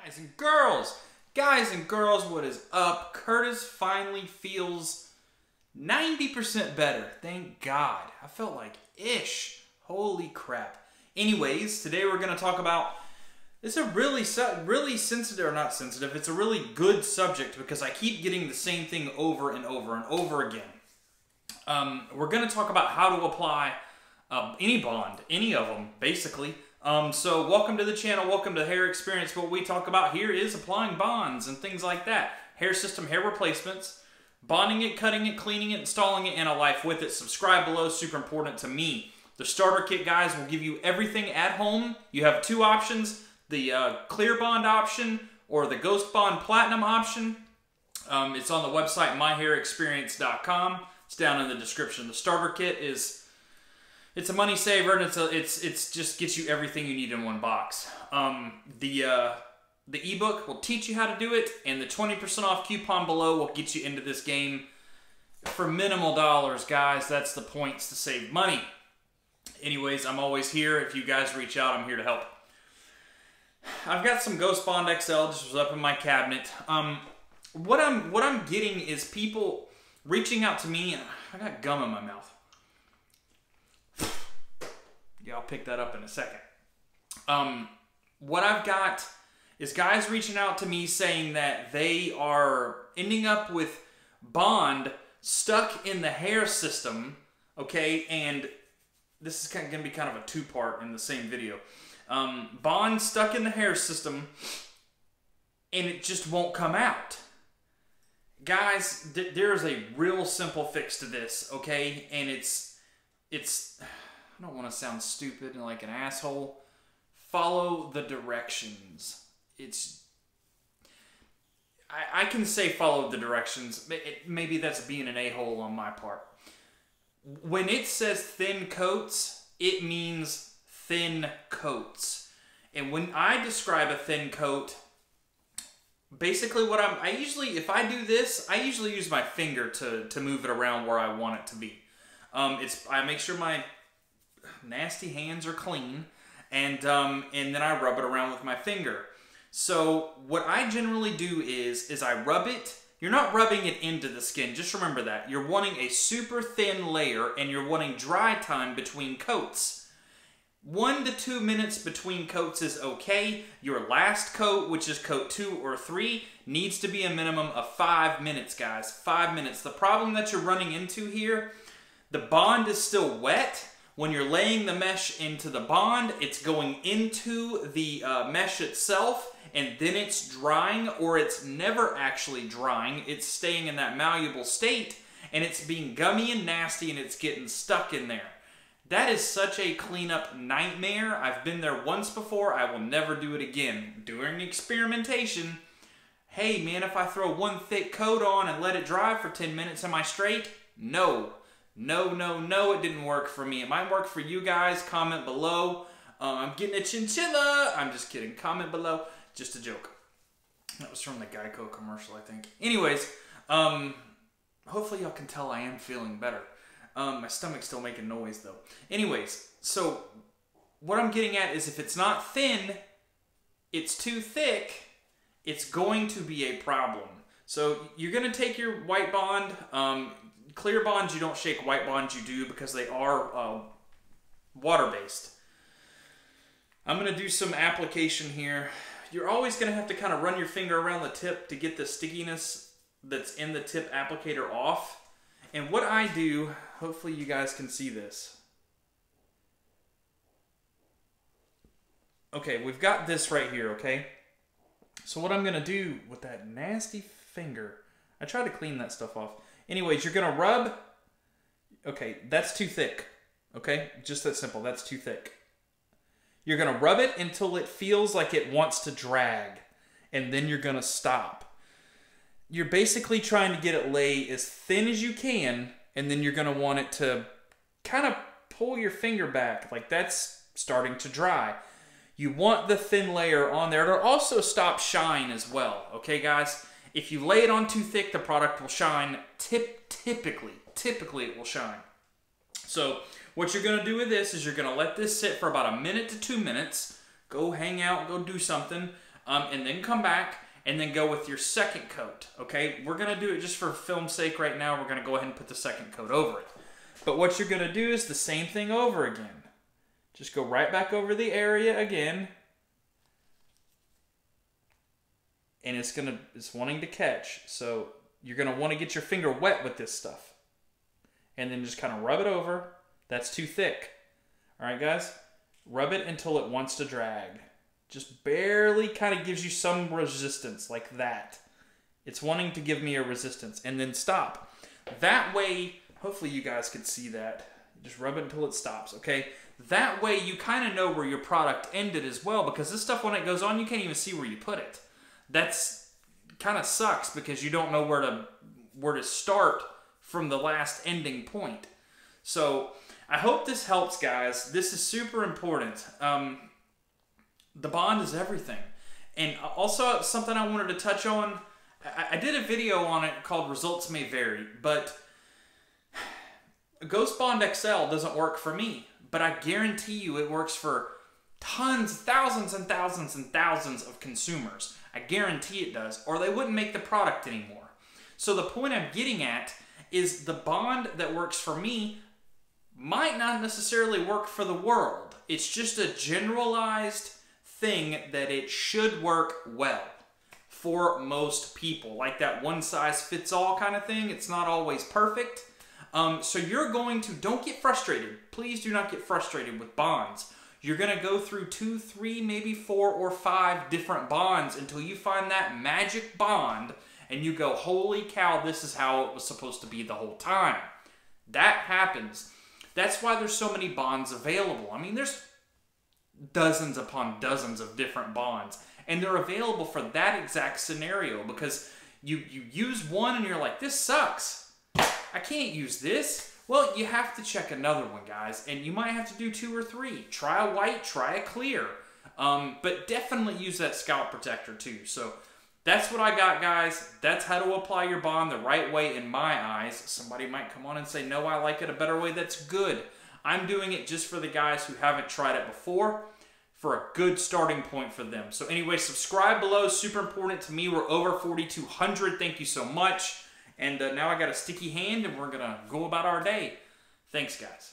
Guys and girls, what is up? Curtis finally feels 90% better. Thank God. I felt like ish. Holy crap. Anyways, today we're going to talk about, it's a really sensitive, or not sensitive, it's a really good subject because I keep getting the same thing over and over and over again. We're going to talk about how to apply any bond, any of them, basically. So welcome to the channel, welcome to Hair Experience. What we talk about here is applying bonds and things like that. Hair system, hair replacements, bonding it, cutting it, cleaning it, installing it, and a life with it. Subscribe below, super important to me. The starter kit, guys, will give you everything at home. You have two options, the clear bond option or the Ghost Bond Platinum option. It's on the website myhairexperience.com. It's down in the description. The starter kit is... it's a money saver, and it's just gets you everything you need in one box. The ebook will teach you how to do it, and the 20% off coupon below will get you into this game for minimal dollars, guys. That's the points to save money. Anyways, I'm always here. If you guys reach out, I'm here to help. I've got some Ghost Bond XL just was up in my cabinet. What I'm getting is people reaching out to me, and I got gum in my mouth. Yeah, I'll pick that up in a second. What I've got is guys reaching out to me saying that they are ending up with bond stuck in the hair system, okay? And this is going to be kind of a two-part in the same video. Bond stuck in the hair system, and it just won't come out. Guys, there is a real simple fix to this, okay? And it's I don't want to sound stupid and like an asshole. Follow the directions. I can say follow the directions. Maybe that's being an a-hole on my part. When it says thin coats, it means thin coats. And when I describe a thin coat, basically what if I do this, I usually use my finger to move it around where I want it to be. I make sure my nasty hands are clean, and then I rub it around with my finger. So what I generally do is I rub it. You're not rubbing it into the skin, just remember that. You're wanting a super thin layer, and you're wanting dry time between coats. 1 to 2 minutes between coats is okay. Your last coat, which is coat 2 or 3, needs to be a minimum of 5 minutes, guys. 5 minutes. The problem that you're running into here, the bond is still wet. When you're laying the mesh into the bond, it's going into the mesh itself, and then it's drying, or it's never actually drying. It's staying in that malleable state, and it's being gummy and nasty, and it's getting stuck in there. That is such a cleanup nightmare. I've been there once before. I will never do it again. During experimentation, hey man, if I throw one thick coat on and let it dry for 10 minutes, am I straight? No. No, it didn't work for me. It might work for you guys. Comment below. I'm getting a chinchilla. I'm just kidding. Comment below. Just a joke. That was from the Geico commercial, I think. Anyways, hopefully y'all can tell I am feeling better. My stomach's still making noise, though. Anyways, so what I'm getting at is if it's not thin, it's too thick, it's going to be a problem. So you're going to take your white bond. Clear bonds, you don't shake. White bonds, you do, because they are water-based. I'm going to do some application here. You're always going to have to kind of run your finger around the tip to get the stickiness that's in the tip applicator off. And what I do, hopefully you guys can see this. Okay, we've got this right here, okay? So what I'm going to do with that nasty finger, I try to clean that stuff off. Anyways, you're going to rub. Okay, that's too thick. Okay, just that simple. That's too thick. You're going to rub it until it feels like it wants to drag. And then you're going to stop. You're basically trying to get it lay as thin as you can. And then you're going to want it to kind of pull your finger back. Like that's starting to dry. You want the thin layer on there. It'll also stop shine as well. Okay, guys? If you lay it on too thick, the product will shine. Typically it will shine. So what you're going to do with this is you're going to let this sit for about 1 minute to 2 minutes. Go hang out, go do something. and then come back and then go with your second coat, okay? We're going to do it just for film's sake right now. We're going to go ahead and put the second coat over it. But what you're going to do is the same thing over again. Just go right back over the area again. And it's wanting to catch. So you're going to want to get your finger wet with this stuff. And then just kind of rub it over. That's too thick. All right, guys? Rub it until it wants to drag. Just barely kind of gives you some resistance like that. It's wanting to give me a resistance. And then stop. That way, hopefully you guys could see that. Just rub it until it stops, okay? That way you kind of know where your product ended as well, because this stuff, when it goes on, you can't even see where you put it. That's kind of sucks because you don't know where to start from the last ending point. So I hope this helps, guys. This is super important. The bond is everything. And also something I wanted to touch on, I did a video on it called Results May Vary, but Ghost Bond XL doesn't work for me, but I guarantee you it works for tons, thousands and thousands and thousands of consumers. I guarantee it does, or they wouldn't make the product anymore. So the point I'm getting at is the bond that works for me might not necessarily work for the world. It's just a generalized thing that it should work well for most people. Like that one-size-fits-all kind of thing. It's not always perfect. So you're going to, don't get frustrated. Please do not get frustrated with bonds. You're going to go through 2, 3, maybe 4 or 5 different bonds until you find that magic bond and you go, holy cow, this is how it was supposed to be the whole time. That happens. That's why there's so many bonds available. I mean, there's dozens upon dozens of different bonds, and they're available for that exact scenario because you use one and you're like, this sucks. I can't use this. Well, you have to check another one, guys, and you might have to do 2 or 3. Try a white, try a clear, but definitely use that scalp protector too. So that's what I got, guys. That's how to apply your bond the right way in my eyes. Somebody might come on and say, no, I like it a better way. That's good. I'm doing it just for the guys who haven't tried it before, for a good starting point for them. So anyway, subscribe below. Super important to me. We're over 4,200. Thank you so much. And now I got a sticky hand, and we're going to go about our day. Thanks, guys.